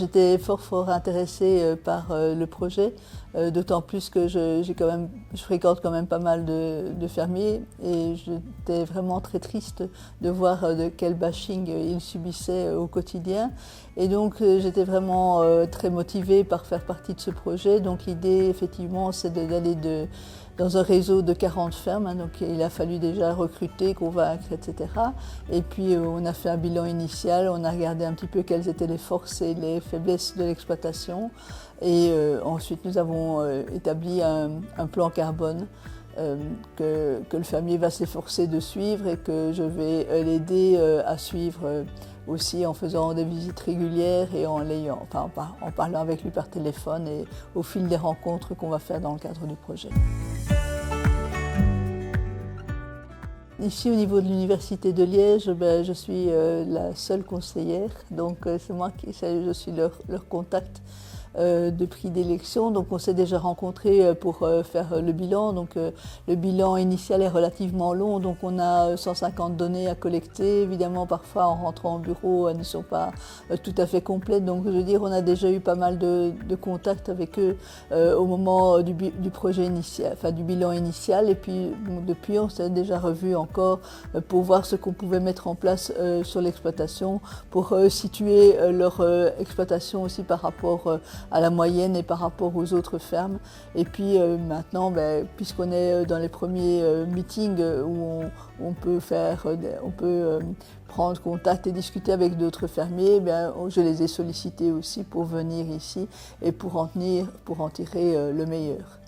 j'étais fort intéressée par le projet, d'autant plus que je fréquente quand même pas mal de fermiers et j'étais vraiment très triste de voir de quel bashing ils subissaient au quotidien. Et donc j'étais vraiment très motivée par faire partie de ce projet. Donc l'idée effectivement c'est d'aller dans un réseau de 40 fermes, hein, donc il a fallu déjà recruter, convaincre, etc. Et puis on a fait un bilan initial, on a regardé un petit peu quelles étaient les forces et les faiblesses de l'exploitation. Et ensuite nous avons établi un plan carbone que le fermier va s'efforcer de suivre et que je vais l'aider à suivre aussi en faisant des visites régulières et en parlant avec lui par téléphone et au fil des rencontres qu'on va faire dans le cadre du projet. Ici, au niveau de l'Université de Liège, je suis la seule conseillère, donc c'est moi je suis leur contact de prix d'élection. Donc on s'est déjà rencontrés pour faire le bilan. Donc le bilan initial est relativement long, donc on a 150 données à collecter. Évidemment, parfois en rentrant au bureau, elles ne sont pas tout à fait complètes. Donc je veux dire, on a déjà eu pas mal de contacts avec eux au moment du projet initial, enfin du bilan initial. Et puis bon, depuis, on s'est déjà revus encore pour voir ce qu'on pouvait mettre en place sur l'exploitation, pour situer leur exploitation aussi par rapport à la moyenne et par rapport aux autres fermes. Et puis maintenant, puisqu'on est dans les premiers meetings où on peut prendre contact et discuter avec d'autres fermiers, je les ai sollicités aussi pour venir ici et pour en tirer le meilleur.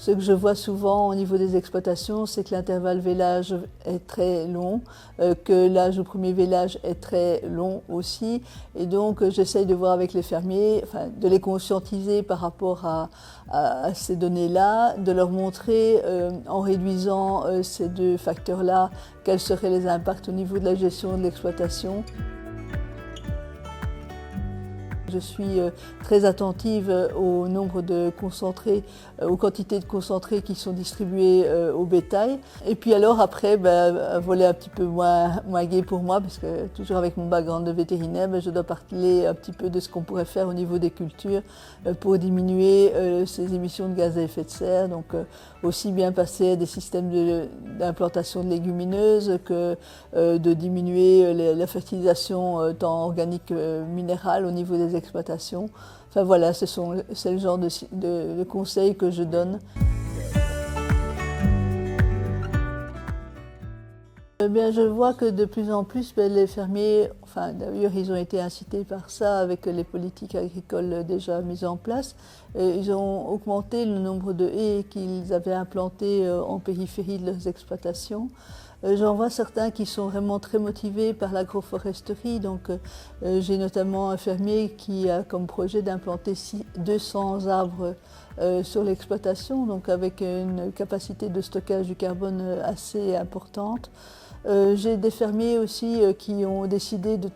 Ce que je vois souvent au niveau des exploitations, c'est que l'intervalle vélage est très long, que l'âge au premier vélage est très long aussi. Et donc j'essaye de voir avec les fermiers, de les conscientiser par rapport à ces données-là, de leur montrer en réduisant ces deux facteurs-là, quels seraient les impacts au niveau de la gestion de l'exploitation. Je suis très attentive au nombre de concentrés, aux quantités de concentrés qui sont distribués au bétail. Et puis alors après, un volet un petit peu moins gai pour moi, parce que toujours avec mon background de vétérinaire, je dois parler un petit peu de ce qu'on pourrait faire au niveau des cultures pour diminuer ces émissions de gaz à effet de serre. Donc aussi bien passer à des systèmes d'implantation de légumineuses que de diminuer la fertilisation tant organique que minérale au niveau des exploitations. Enfin voilà, c'est le genre de conseils que je donne. Je vois que de plus en plus, les fermiers, d'ailleurs ils ont été incités par ça avec les politiques agricoles déjà mises en place, ils ont augmenté le nombre de haies qu'ils avaient implantées en périphérie de leurs exploitations. J'en vois certains qui sont vraiment très motivés par l'agroforesterie. Donc, j'ai notamment un fermier qui a comme projet d'implanter 200 arbres sur l'exploitation, donc avec une capacité de stockage du carbone assez importante. J'ai des fermiers aussi qui ont décidé de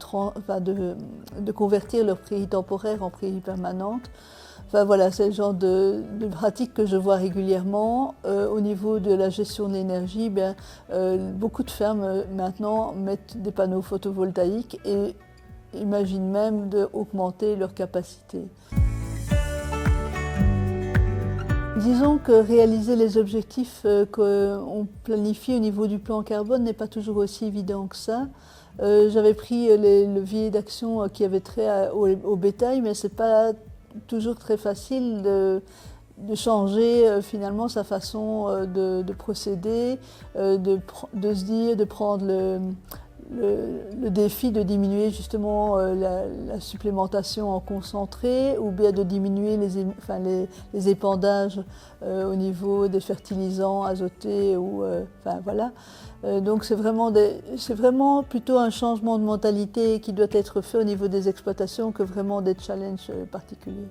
convertir leur prairie temporaire en prairie permanente. Enfin, voilà, c'est le genre de pratique que je vois régulièrement. Au niveau de la gestion de l'énergie, beaucoup de fermes maintenant mettent des panneaux photovoltaïques et imaginent même d'augmenter leur capacité. Disons que réaliser les objectifs qu'on planifie au niveau du plan carbone n'est pas toujours aussi évident que ça. J'avais pris les leviers d'action qui avaient trait au bétail, mais ce n'est pas toujours très facile de changer finalement sa façon de procéder, de se dire, de prendre le défi de diminuer justement la supplémentation en concentré ou bien de diminuer les épandages au niveau des fertilisants azotés voilà. Donc c'est vraiment plutôt un changement de mentalité qui doit être fait au niveau des exploitations que vraiment des challenges particuliers.